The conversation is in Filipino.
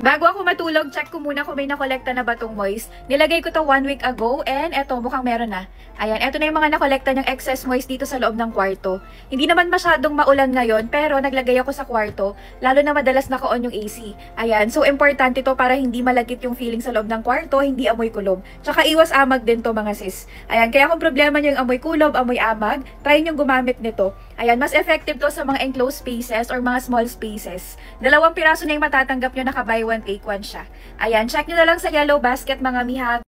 Bago ako matulog, check ko muna kung may nakolekta na ba tong moist. Nilagay ko to 1 week ago and eto mukhang meron na. Ayan, eto na yung mga nakolekta ng excess moist dito sa loob ng kwarto. Hindi naman masyadong maulan ngayon pero naglagay ako sa kwarto, lalo na madalas naka-on yung AC. Ayan, so importante to para hindi malagkit yung feeling sa loob ng kwarto, hindi amoy kulob. Tsaka iwas amag din to mga sis. Ayan, kaya kung problema nyo yung amoy kulob, amoy amag, try nyo gumamit nito. Ayan, mas effective to sa mga enclosed spaces or mga small spaces. 2 piraso na yung matatanggap nyo, naka buy one take one siya. Ayan, check nyo na lang sa yellow basket mga mihag.